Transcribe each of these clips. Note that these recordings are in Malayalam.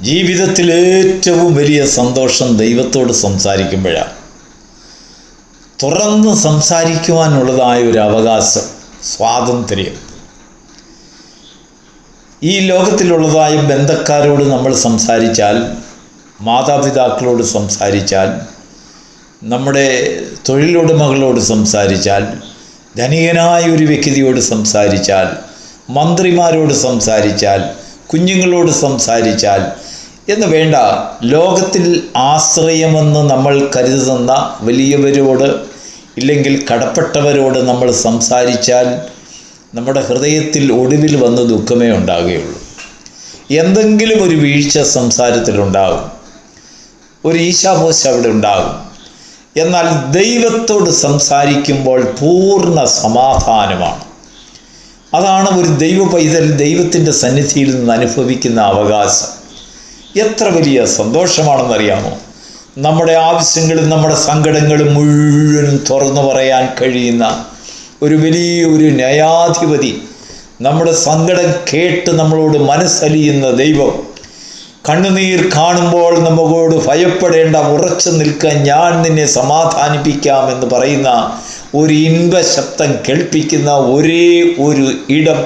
ജീവിതത്തിൽ ഏറ്റവും വലിയ സന്തോഷം ദൈവത്തോട് സംസാരിക്കുമ്പോഴാണ്. തുറന്ന് സംസാരിക്കുവാനുള്ളതായ ഒരു അവകാശം, സ്വാതന്ത്ര്യം. ഈ ലോകത്തിലുള്ളതായ ബന്ധക്കാരോട് നമ്മൾ സംസാരിച്ചാൽ, മാതാപിതാക്കളോട് സംസാരിച്ചാൽ, നമ്മുടെ തൊഴിലുടമകളോട് സംസാരിച്ചാൽ, ധനികനായ ഒരു വ്യക്തിയോട് സംസാരിച്ചാൽ, മന്ത്രിമാരോട് സംസാരിച്ചാൽ, കുഞ്ഞുങ്ങളോട് സംസാരിച്ചാൽ എന്ന് വേണ്ട, ലോകത്തിൽ ആശ്രയമെന്ന് നമ്മൾ കരുതുന്ന വലിയവരോട് ഇല്ലെങ്കിൽ കടപ്പെട്ടവരോട് നമ്മൾ സംസാരിച്ചാൽ നമ്മുടെ ഹൃദയത്തിൽ ഒടുവിൽ വന്ന് ദുഃഖമേ ഉണ്ടാകുകയുള്ളൂ. എന്തെങ്കിലും ഒരു വീഴ്ച സംസാരത്തിലുണ്ടാകും, ഒരു ഈശാപോശ അവിടെ ഉണ്ടാകും. എന്നാൽ ദൈവത്തോട് സംസാരിക്കുമ്പോൾ പൂർണ്ണ സമാധാനമാണ്. അതാണ് ഒരു ദൈവ പൈതൽ ദൈവത്തിൻ്റെ സന്നിധിയിൽ നിന്ന് അനുഭവിക്കുന്ന അവകാശം. എത്ര വലിയ സന്തോഷമാണെന്നറിയാമോ? നമ്മുടെ ആവശ്യങ്ങളും നമ്മുടെ സങ്കടങ്ങളും മുഴുവനും തുറന്നു പറയാൻ കഴിയുന്ന ഒരു വലിയൊരു ന്യായാധിപതി, നമ്മുടെ സങ്കടം കേട്ട് നമ്മളോട് മനസ്സലിയുന്ന ദൈവം, കണ്ണുനീർ കാണുമ്പോൾ നമ്മളോട് ഭയപ്പെടേണ്ട, ഉറച്ചു നിൽക്കാൻ ഞാൻ നിന്നെ സമാധാനിപ്പിക്കാം എന്ന് പറയുന്ന ഒരു ഇൻപശബ്ദം കേൾപ്പിക്കുന്ന ഒരേ ഒരു ഇടം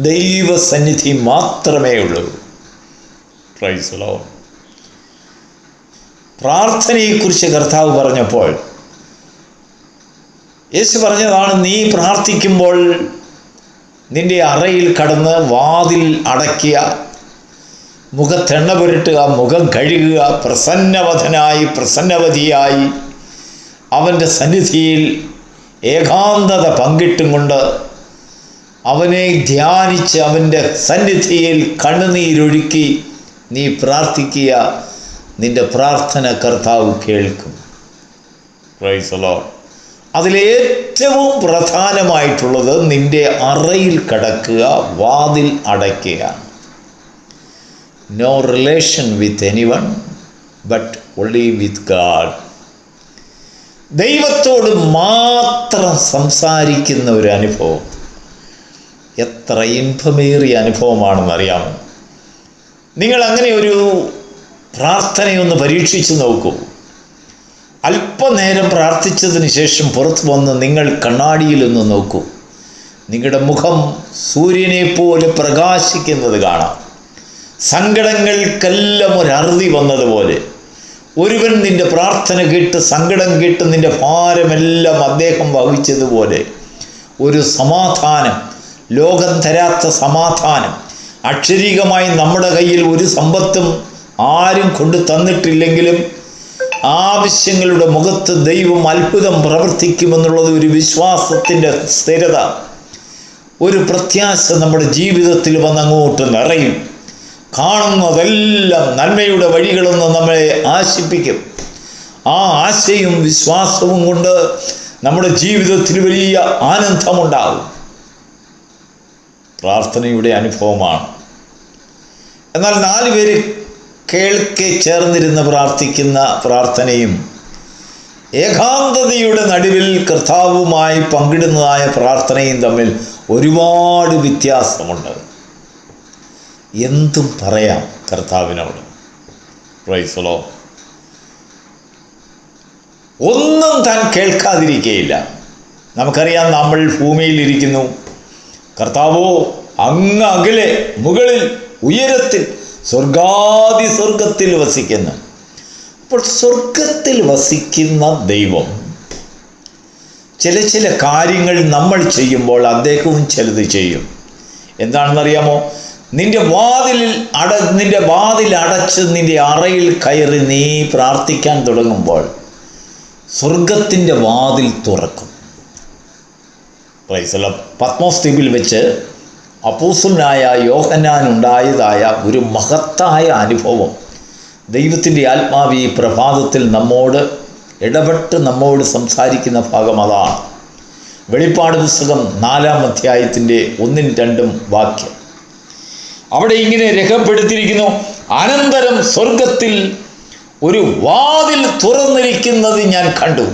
ദൈവസന്നിധി മാത്രമേ ഉള്ളൂ. Price the Lord. പ്രാർത്ഥനയെക്കുറിച്ച് കർത്താവ് പറഞ്ഞപ്പോൾ യേശു പറഞ്ഞതാണ്, നീ പ്രാർത്ഥിക്കുമ്പോൾ നിന്റെ അറയിൽ കടന്ന് വാതിൽ അടയ്ക്കുക, മുഖത്തെണ്ണ പുരട്ടുക, മുഖം കഴുകുക, പ്രസന്നവദനായി പ്രസന്നവതിയായി അവൻ്റെ സന്നിധിയിൽ ഏകാന്തത പങ്കിട്ടും കൊണ്ട് അവനെ ധ്യാനിച്ച് അവൻ്റെ സന്നിധിയിൽ കണ്ണുനീരൊഴുക്കി നീ പ്രാർത്ഥിക്കുക. നിൻ്റെ പ്രാർത്ഥന കർത്താവ് കേൾക്കും. Praise the Lord. അതിലേറ്റവും പ്രധാനമായിട്ടുള്ളത് നിൻ്റെ അറയിൽ കിടക്കുക, വാതിൽ അടയ്ക്കുക. No relation with anyone but only with God. ദൈവത്തോട് മാത്രം സംസാരിക്കുന്ന ഒരു അനുഭവം എത്ര ഇൻഫമേറിയ അനുഭവമാണെന്നറിയാമോ? നിങ്ങൾ അങ്ങനെ ഒരു പ്രാർത്ഥനയൊന്ന് പരീക്ഷിച്ച് നോക്കൂ. അല്പനേരം പ്രാർത്ഥിച്ചതിന് ശേഷം പുറത്തു വന്ന് നിങ്ങൾ കണ്ണാടിയിലൊന്ന് നോക്കൂ. നിങ്ങളുടെ മുഖം സൂര്യനെ പോലെ പ്രകാശിക്കുന്നത് കാണാം. സങ്കടങ്ങൾക്കെല്ലാം ഒരറുതി വന്നതുപോലെ ഒരുവൻ നിൻ്റെ പ്രാർത്ഥന കേട്ട്, സങ്കടം കേട്ട് നിൻ്റെ ഭാരമെല്ലാം അദ്ദേഹം വഹിച്ചതുപോലെ ഒരു സമാധാനം, ലോകം തരാത്ത സമാധാനം, അക്ഷരികമായി നമ്മുടെ കയ്യിൽ ഒരു സമ്പത്തും ആരും കൊണ്ടു തന്നിട്ടില്ലെങ്കിലും ആവശ്യങ്ങളുടെ മുഖത്ത് ദൈവം അത്ഭുതം പ്രവർത്തിക്കുമെന്നുള്ളത് ഒരു വിശ്വാസത്തിൻ്റെ സ്ഥിരത, ഒരു പ്രത്യാശ നമ്മുടെ ജീവിതത്തിൽ വന്നങ്ങോട്ട് നിറയും. കാണുന്നതെല്ലാം നന്മയുടെ വഴികളെന്ന് നമ്മളെ ആശിപ്പിക്കും. ആ ആശയും വിശ്വാസവും കൊണ്ട് നമ്മുടെ ജീവിതത്തിൽ വലിയ ആനന്ദമുണ്ടാകും. പ്രാർത്ഥനയുടെ അനുഭവമാണ്. എന്നാൽ 4 പേര് കേൾക്കെ ചേർന്നിരുന്ന് പ്രാർത്ഥിക്കുന്ന പ്രാർത്ഥനയും ഏകാന്തതയുടെ നടുവിൽ കർത്താവുമായി പങ്കിടുന്നതായ പ്രാർത്ഥനയും തമ്മിൽ ഒരുപാട് വ്യത്യാസമുണ്ട്. എന്തും പറയാം കർത്താവിനോട്. Price the Lord. ഒന്നും താൻ കേൾക്കാതിരിക്കുകയില്ല. നമുക്കറിയാം, നമ്മൾ ഭൂമിയിലിരിക്കുന്നു, കർത്താവോ അങ്ങ് അകലെ മുകളിൽ ഉയരത്തിൽ സ്വർഗത്തിൽ വസിക്കുന്നു. അപ്പോൾ സ്വർഗത്തിൽ വസിക്കുന്ന ദൈവം ചില കാര്യങ്ങൾ നമ്മൾ ചെയ്യുമ്പോൾ അദ്ദേഹവും ചിലത് ചെയ്യും. എന്താണെന്നറിയാമോ? നിന്റെ വാതിൽ അടച്ച് നിന്റെ അറയിൽ കയറി നീ പ്രാർത്ഥിക്കാൻ തുടങ്ങുമ്പോൾ സ്വർഗത്തിൻ്റെ വാതിൽ തുറക്കും. Price the Lord. പത്മോസ് ദ്വീപിൽ വെച്ച് അപ്പോസ്തലനായ യോഹന്നാനുണ്ടായതായ ഒരു മഹത്തായ അനുഭവം ദൈവത്തിൻ്റെ ആത്മാവ് ഈ പ്രഭാതത്തിൽ നമ്മോട് ഇടപെട്ട് നമ്മോട് സംസാരിക്കുന്ന ഭാഗം അതാണ്. വെളിപ്പാട് പുസ്തകം 4-ാം അധ്യായത്തിൻ്റെ 1-2 വാക്യം. അവിടെ ഇങ്ങനെ രേഖപ്പെടുത്തിയിരിക്കുന്നു, അനന്തരം സ്വർഗത്തിൽ ഒരു വാതിൽ തുറന്നിരിക്കുന്നത് ഞാൻ കണ്ടു.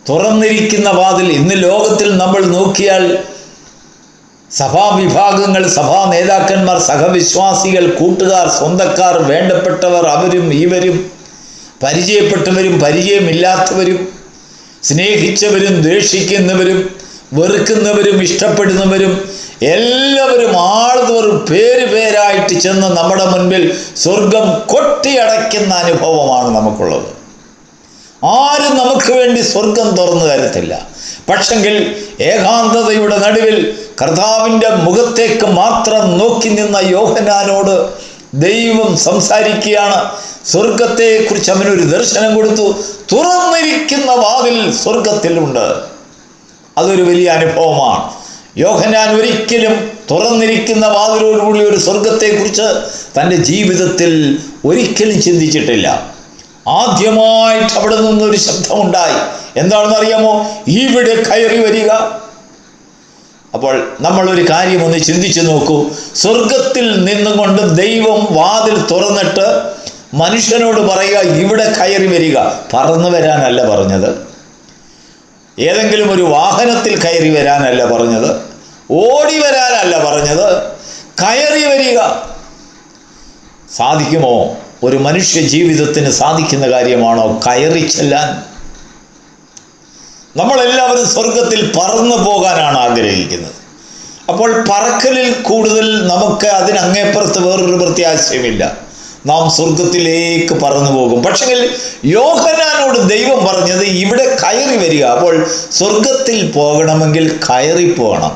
തുറന്നിരിക്കുന്ന വാതിൽ. ഇന്ന് ലോകത്തിൽ നമ്മൾ നോക്കിയാൽ സഭാവിഭാഗങ്ങൾ, സഭാ നേതാക്കന്മാർ, സഹവിശ്വാസികൾ, കൂട്ടുകാർ, സ്വന്തക്കാർ, വേണ്ടപ്പെട്ടവർ, അവരും ഇവരും, പരിചയപ്പെട്ടവരും പരിചയമില്ലാത്തവരും, സ്നേഹിച്ചവരും ദ്വേഷിക്കുന്നവരും, വെറുക്കുന്നവരും ഇഷ്ടപ്പെടുന്നവരും, എല്ലാവരും ആളുതോറും പേരായിട്ട് ചെന്ന് നമ്മുടെ മുൻപിൽ സ്വർഗം കൊട്ടിയടയ്ക്കുന്ന അനുഭവമാണ് നമുക്കുള്ളത്. ആരും നമുക്ക് വേണ്ടി സ്വർഗം തുറന്നു തരത്തില്ല. പക്ഷെങ്കിൽ ഏകാന്തതയുടെ നടുവിൽ കർത്താവിൻ്റെ മുഖത്തേക്ക് മാത്രം നോക്കി നിന്ന യോഹന്നാനോട് ദൈവം സംസാരിക്കുകയാണ്. സ്വർഗത്തെക്കുറിച്ച് അവനൊരു ദർശനം കൊടുത്തു. തുറന്നിരിക്കുന്ന വാതിൽ സ്വർഗത്തിലുണ്ട്. അതൊരു വലിയ അനുഭവമാണ്. യോഹന്നാൻ ഒരിക്കലും തുറന്നിരിക്കുന്ന വാതിലോടുകൂടി ഒരു സ്വർഗത്തെക്കുറിച്ച് തൻ്റെ ജീവിതത്തിൽ ഒരിക്കലും ചിന്തിച്ചിട്ടില്ല. ആദ്യമായിട്ട് അവിടെ നിന്നൊരു ശബ്ദമുണ്ടായി. എന്താണെന്ന് അറിയാമോ? ഇവിടെ കയറി വരിക. അപ്പോൾ നമ്മളൊരു കാര്യം ഒന്ന് ചിന്തിച്ചു നോക്കൂ. സ്വർഗത്തിൽ നിന്നുകൊണ്ട് ദൈവം വാതിൽ തുറന്നിട്ട് മനുഷ്യനോട് പറയുക, ഇവിടെ കയറി വരിക. പറന്നു വരാനല്ല പറഞ്ഞത്, ഏതെങ്കിലും ഒരു വാഹനത്തിൽ കയറി വരാനല്ല പറഞ്ഞത്, ഓടി വരാനല്ല പറഞ്ഞത്, കയറി വരിക. സാധിക്കുമോ? ഒരു മനുഷ്യ ജീവിതത്തിന് സാധിക്കുന്ന കാര്യമാണോ കയറി ചെല്ലാൻ? നമ്മളെല്ലാവരും സ്വർഗത്തിൽ പറന്നു പോകാനാണ് ആഗ്രഹിക്കുന്നത്. അപ്പോൾ പറക്കലിൽ കൂടുതൽ നമുക്ക് അതിനങ്ങേപ്പുറത്ത് വേറൊരു പ്രത്യാശയുമില്ല. നാം സ്വർഗത്തിലേക്ക് പറന്നു പോകും. പക്ഷേ യോഹന്നാനോട് ദൈവം പറഞ്ഞത് ഇവിടെ കയറി വരിക. അപ്പോൾ സ്വർഗത്തിൽ പോകണമെങ്കിൽ കയറി പോകണം.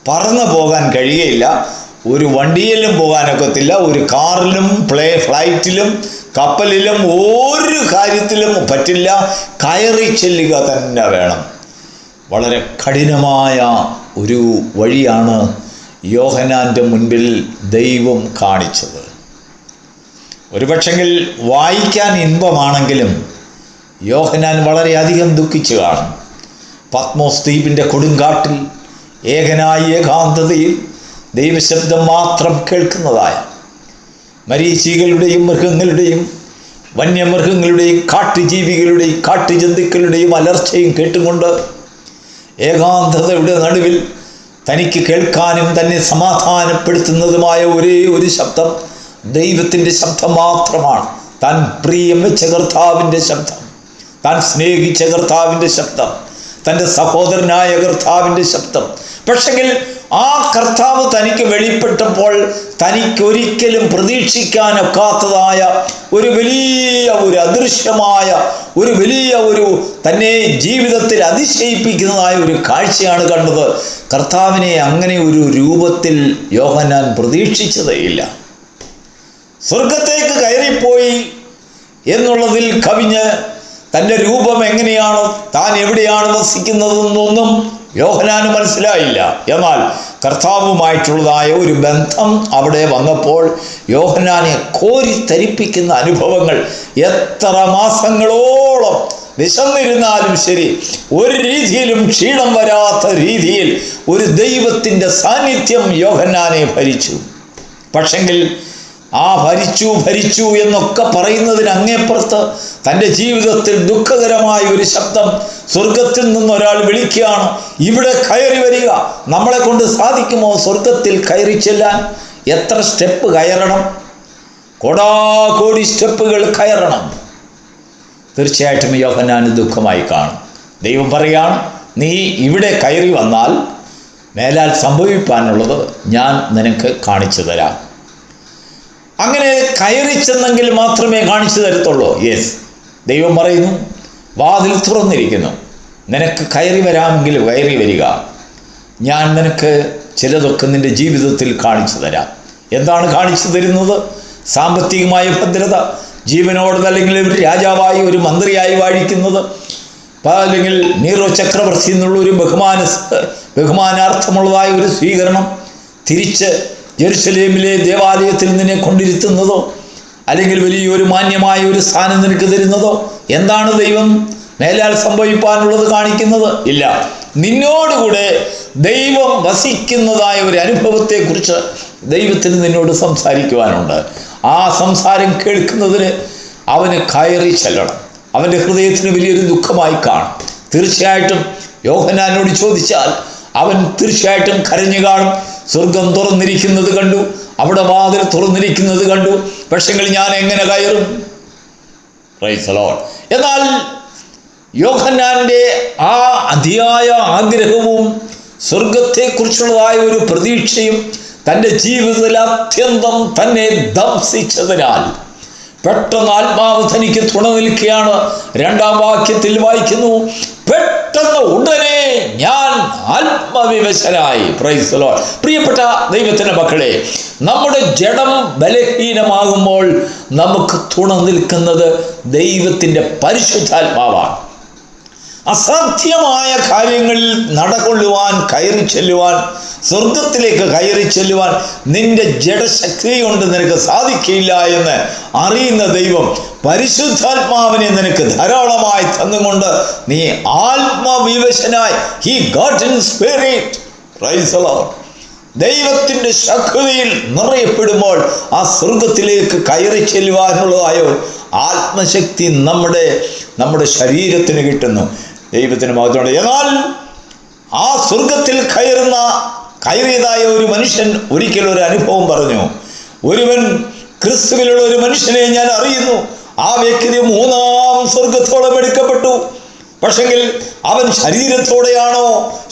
പറന്നു പോകാൻ കഴിയുകയില്ല. ഒരു വണ്ടിയിലും പോകാനൊക്കത്തില്ല, ഒരു കാറിലും ഫ്ലൈറ്റിലും കപ്പലിലും ഒരു കാര്യത്തിലും പറ്റില്ല. കയറി ചെല്ലുക തന്നെ വേണം. വളരെ കഠിനമായ ഒരു വഴിയാണ് യോഹന്നാൻ്റെ മുൻപിൽ ദൈവം കാണിച്ചത്. ഒരുപക്ഷെങ്കിൽ വായിക്കാൻ ഇൻപമാണെങ്കിലും യോഹന്നാൻ വളരെയധികം ദുഃഖിച്ചു കാണും. പത്മോസ് ദ്വീപിൻ്റെ കൊടുങ്കാട്ടിൽ ഏകനായ ഏകാന്തതയിൽ ദൈവശബ്ദം മാത്രം കേൾക്കുന്നതായ, മരീചികളുടെയും മൃഗങ്ങളുടെയും വന്യമൃഗങ്ങളുടെയും കാട്ടുജീവികളുടെയും കാട്ടുജന്തുക്കളുടെയും അലർച്ചയും കേട്ടുകൊണ്ട് ഏകാന്തതയുടെ നടുവിൽ തനിക്ക് കേൾക്കാനും തന്നെ സമാധാനപ്പെടുത്തുന്നതുമായ ഒരേ ഒരു ശബ്ദം ദൈവത്തിൻ്റെ ശബ്ദം മാത്രമാണ്. താൻ പ്രിയം വെച്ച കർത്താവിൻ്റെ ശബ്ദം, താൻ സ്നേഹിച്ച കർത്താവിൻ്റെ ശബ്ദം, തൻ്റെ സഹോദരനായ കർത്താവിൻ്റെ ശബ്ദം. പക്ഷെങ്കിൽ ആ കർത്താവ് തനിക്ക് വെളിപ്പെട്ടപ്പോൾ തനിക്കൊരിക്കലും പ്രതീക്ഷിക്കാനൊക്കാത്തതായ ഒരു വലിയ ഒരു അദൃശ്യമായ ഒരു വലിയ ഒരു തന്നെ ജീവിതത്തിൽ അതിശയിപ്പിക്കുന്നതായ ഒരു കാഴ്ചയാണ് കണ്ടത്. കർത്താവിനെ അങ്ങനെ ഒരു രൂപത്തിൽ യോഹന്നാൻ പ്രതീക്ഷിച്ചതേയില്ല. സ്വർഗത്തേക്ക് കയറിപ്പോയി എന്നുള്ളതിൽ കവിഞ്ഞ് തൻ്റെ രൂപം എങ്ങനെയാണ്, താൻ എവിടെയാണ് വസിക്കുന്നതെന്നൊന്നും യോഹന്നാന് മനസ്സിലായില്ല. എന്നാൽ കർത്താവുമായിട്ടുള്ളതായ ഒരു ബന്ധം അവിടെ വന്നപ്പോൾ യോഹന്നാനെ കോരിത്തരിപ്പിക്കുന്ന അനുഭവങ്ങൾ, എത്ര മാസങ്ങളോളം വിശന്നിരുന്നാലും ശരി ഒരു രീതിയിലും ക്ഷീണം വരാത്ത രീതിയിൽ ഒരു ദൈവത്തിൻ്റെ സാന്നിധ്യം യോഹന്നാനെ ഭരിച്ചു. പക്ഷെങ്കിൽ ആ ഭരിച്ചു എന്നൊക്കെ പറയുന്നതിന് അങ്ങേപ്പുറത്ത് തൻ്റെ ജീവിതത്തിൽ ദുഃഖകരമായ ഒരു ശബ്ദം സ്വർഗത്തിൽ നിന്നൊരാൾ വിളിക്കുകയാണ്, ഇവിടെ കയറി വരിക. നമ്മളെ കൊണ്ട് സാധിക്കുമോ സ്വർഗത്തിൽ കയറി ചെല്ലാൻ? എത്ര സ്റ്റെപ്പ് കയറണം? കോടാകോടി സ്റ്റെപ്പുകൾ കയറണം. തീർച്ചയായിട്ടും യോഹന്നാന് ദുഃഖമായി കാണും. ദൈവം പറയുകയാണ്, നീ ഇവിടെ കയറി വന്നാൽ മേലാൽ സംഭവിക്കാനുള്ളത് ഞാൻ നിനക്ക് കാണിച്ചു തരാം. അങ്ങനെ കയറി ചെന്നെങ്കിൽ മാത്രമേ കാണിച്ചു തരത്തുള്ളൂ. യെസ്, ദൈവം പറയുന്നു, വാതിൽ തുറന്നിരിക്കുന്നു, നിനക്ക് കയറി വരാമെങ്കിൽ കയറി വരിക. ഞാൻ നിനക്ക് ചിലതൊക്കെ നിൻ്റെ ജീവിതത്തിൽ കാണിച്ചു തരാം. എന്താണ് കാണിച്ചു തരുന്നത്? സാമ്പത്തികമായ ഭദ്രത, ജീവനോട് അല്ലെങ്കിൽ ഒരു രാജാവായി ഒരു മന്ത്രിയായി വാഴിക്കുന്നത്, അല്ലെങ്കിൽ നീറോ ചക്രവർത്തി എന്നുള്ള ഒരു ബഹുമാനാർത്ഥമുള്ളതായ ഒരു സ്വീകരണം, തിരിച്ച് ജെറുസലേമിലെ ദേവാലയത്തിൽ നിന്നെ കൊണ്ടിരുത്തുന്നതോ, അല്ലെങ്കിൽ വലിയൊരു മാന്യമായ ഒരു സ്ഥാനം നിനക്ക് തരുന്നതോ? എന്താണ് ദൈവം മേലാൽ സംഭവിക്കാനുള്ളത് കാണിക്കുന്നത്? ഇല്ല, നിന്നോടുകൂടെ ദൈവം വസിക്കുന്നതായ ഒരു അനുഭവത്തെക്കുറിച്ച് ദൈവത്തിന് നിന്നോട് സംസാരിക്കുവാനുണ്ട്. ആ സംസാരം കേൾക്കുന്നതിന് അവന് കയറി ചെല്ലണം. അവൻ്റെ ഹൃദയത്തിന് വലിയൊരു ദുഃഖമായി കാണും. തീർച്ചയായിട്ടും യോഹന്നാനോട് ചോദിച്ചാൽ അവൻ തീർച്ചയായിട്ടും കരഞ്ഞു കാണും. സ്വർഗം തുറന്നിരിക്കുന്നത് കണ്ടു, അവിടെ വാതിൽ തുറന്നിരിക്കുന്നത് കണ്ടു, പക്ഷെങ്കിൽ ഞാൻ എങ്ങനെ കയറും? Price the Lord. എന്നാൽ യോഹന്നാന്റെ ആ അതിയായ ആഗ്രഹവും സ്വർഗത്തെക്കുറിച്ചുള്ളതായ ഒരു പ്രതീക്ഷയും തൻ്റെ ജീവിതത്തിൽ അത്യന്തം തന്നെ ദംശിച്ചതിനാൽ പെട്ടെന്ന് ആത്മാവ് തനിക്ക് തുണ നിൽക്കുകയാണ്. 2-ാം വാക്യത്തിൽ വായിക്കുന്നു, പെട്ടെന്ന് ഉടനെ ഞാൻ ആത്മവിവശനായി. Price the Lord. പ്രിയപ്പെട്ട ദൈവത്തിന്റെ മക്കളെ, നമ്മുടെ ജഡം ബലഹീനമാകുമ്പോൾ നമുക്ക് തുണ നിൽക്കുന്നത് ദൈവത്തിൻ്റെ പരിശുദ്ധാത്മാവാണ്. അസാധ്യമായ കാര്യങ്ങളിൽ നടകൊള്ളുവാൻ, കയറി ചെല്ലുവാൻ, സ്വർഗത്തിലേക്ക് കയറി ചെല്ലുവാൻ നിന്റെ ജഡശക്തി കൊണ്ട് നിനക്ക് സാധിക്കില്ല എന്ന് അറിയുന്ന ദൈവം പരിശുദ്ധാത്മാവിനെ നിനക്ക് ധാരാളമായി തന്നുകൊണ്ട് നീ ആത്മവിവശനായി, he got in spirit. Praise the Lord. ദൈവത്തിൻ്റെ ശക്തിയിൽ നിറയപ്പെടുമ്പോൾ ആ സ്വർഗത്തിലേക്ക് കയറി ചെല്ലുവാനുള്ളതായ ആത്മശക്തി നമ്മുടെ ശരീരത്തിന് കിട്ടുന്നു. ദൈവത്തിന് മഹത്വമുണ്ട്. എന്നാൽ ആ സ്വർഗത്തിൽ കയറിയതായ ഒരു മനുഷ്യൻ ഒരിക്കലും ഒരു അനുഭവം പറഞ്ഞു. ഒരുവൻ ക്രിസ്തുവിലുള്ള ഒരു മനുഷ്യനെ ഞാൻ അറിയുന്നു, ആ വ്യക്തി 3-ാം സ്വർഗത്തോളം എടുക്കപ്പെട്ടു. പക്ഷെങ്കിൽ അവൻ ശരീരത്തോടെയാണോ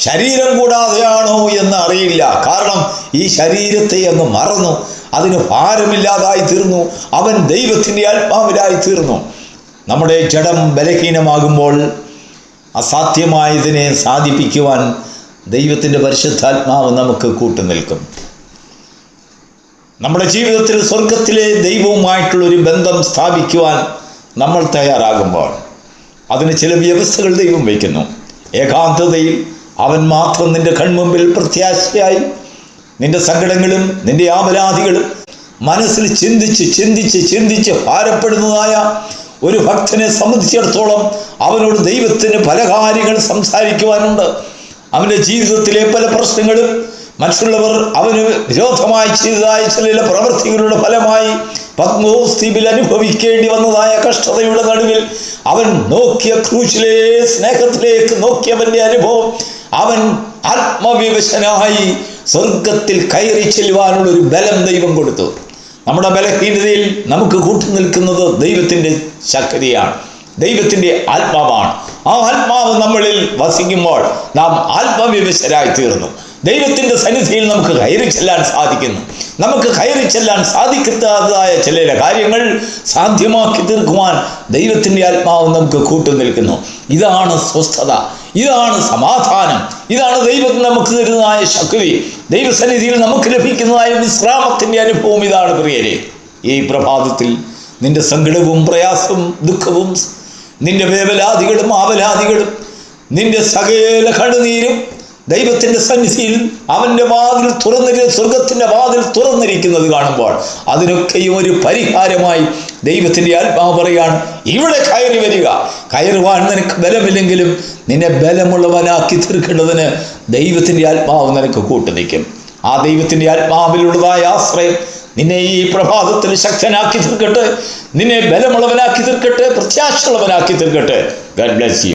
ശരീരം കൂടാതെയാണോ എന്ന് അറിയില്ല. കാരണം ഈ ശരീരത്തെ അങ്ങ് മറന്നു, അതിന് ഭാരമില്ലാതായി തീർന്നു, അവൻ ദൈവത്തിൻ്റെ ആത്മാവിലായി തീർന്നു. നമ്മുടെ ജഡം ബലഹീനമാകുമ്പോൾ അസാധ്യമായതിനെ സാധിപ്പിക്കുവാൻ ദൈവത്തിൻ്റെ പരിശുദ്ധാത്മാവ് നമുക്ക് കൂട്ടുനിൽക്കും. നമ്മുടെ ജീവിതത്തിൽ സ്വർഗത്തിലെ ദൈവവുമായിട്ടുള്ളൊരു ബന്ധം സ്ഥാപിക്കുവാൻ നമ്മൾ തയ്യാറാകുമ്പോൾ അതിന് ചില വ്യവസ്ഥകൾ ദൈവം വയ്ക്കുന്നു. ഏകാന്തതയിൽ അവൻ മാത്രം നിന്റെ കൺമുമ്പിൽ പ്രത്യാശയായി നിന്റെ സങ്കടങ്ങളും നിന്റെ ആപരാധികളും മനസ്സിൽ ചിന്തിച്ച് ഭാരപ്പെടുന്നതായ ഒരു ഭക്തനെ സംബന്ധിച്ചിടത്തോളം അവനോട് ദൈവത്തിന് പല കാര്യങ്ങൾ സംസാരിക്കുവാനുണ്ട്. അവൻ്റെ ജീവിതത്തിലെ പല പ്രശ്നങ്ങളും മറ്റുള്ളവർ അവന് വിരോധമായി ചെയ്തതായ ചില പ്രവൃത്തികളുടെ ഫലമായി പത്മോസ് ദ്വീപിൽ അനുഭവിക്കേണ്ടി വന്നതായ കഷ്ടതയുടെ നടുവിൽ അവൻ നോക്കിയ ക്രൂശിലെ സ്നേഹത്തിലേക്ക് നോക്കിയവൻ്റെ അനുഭവം, അവൻ ആത്മവിവശനായി സ്വർഗത്തിൽ കയറി ചെല്ലുവാനുള്ളൊരു ബലം ദൈവം കൊടുത്തു. നമ്മുടെ ബലഹീനതയിൽ നമുക്ക് കൂട്ടുനിൽക്കുന്നത് ദൈവത്തിൻ്റെ ശക്തിയാണ്, ദൈവത്തിൻ്റെ ആത്മാവാണ്. ആ ആത്മാവ് നമ്മളിൽ വസിക്കുമ്പോൾ നാം ആത്മവിവശരായി തീർന്നു. ദൈവത്തിൻ്റെ സന്നിധിയിൽ നമുക്ക് കയറി ചെല്ലാൻ സാധിക്കുന്നു. നമുക്ക് കയറി ചെല്ലാൻ സാധിക്കാത്തതായ ചില കാര്യങ്ങൾ സാധ്യമാക്കി തീർക്കുവാൻ ദൈവത്തിൻ്റെ ആത്മാവ് നമുക്ക് കൂട്ടുനിൽക്കുന്നു. ഇതാണ് സ്വസ്ഥത, ഇതാണ് സമാധാനം, ഇതാണ് ദൈവം നമുക്ക് തരുന്നതായ ശക്തി. ദൈവസന്നിധിയിൽ നമുക്ക് ലഭിക്കുന്നതായ വിശ്രാമത്തിൻ്റെ അനുഭവം ഇതാണ്. പ്രിയരെ, ഈ പ്രഭാതത്തിൽ നിന്റെ സങ്കടവും പ്രയാസവും ദുഃഖവും നിന്റെ വേവലാദികളും ആവലാദികളും നിന്റെ സകല കണ്ണുനീരും ദൈവത്തിൻ്റെ സന്നിധിയിൽ അവൻ്റെ വാതിൽ സ്വർഗത്തിൻ്റെ വാതിൽ തുറന്നിരിക്കുന്നത് കാണുമ്പോൾ അതിനൊക്കെയും ഒരു പരിഹാരമായി ദൈവത്തിൻ്റെ ആത്മാവ് പറയാണ്, ഇവിടെ കയറി വരിക. കയറുവാൻ നിനക്ക് ബലമില്ലെങ്കിലും നിന്നെ ബലമുള്ളവനാക്കി തീർക്കേണ്ടതിന് ദൈവത്തിൻ്റെ ആത്മാവ് നിനക്ക് കൂട്ടുനിൽക്കും. ആ ദൈവത്തിൻ്റെ ആത്മാവിലുള്ളതായ ആശ്രയം നിന്നെ ഈ പ്രഭാതത്തിൽ ശക്തനാക്കി തീർക്കട്ടെ, നിന്നെ ബലമുള്ളവനാക്കി തീർക്കട്ടെ, പ്രത്യാശയുള്ളവനാക്കി തീർക്കട്ടെ. God bless U.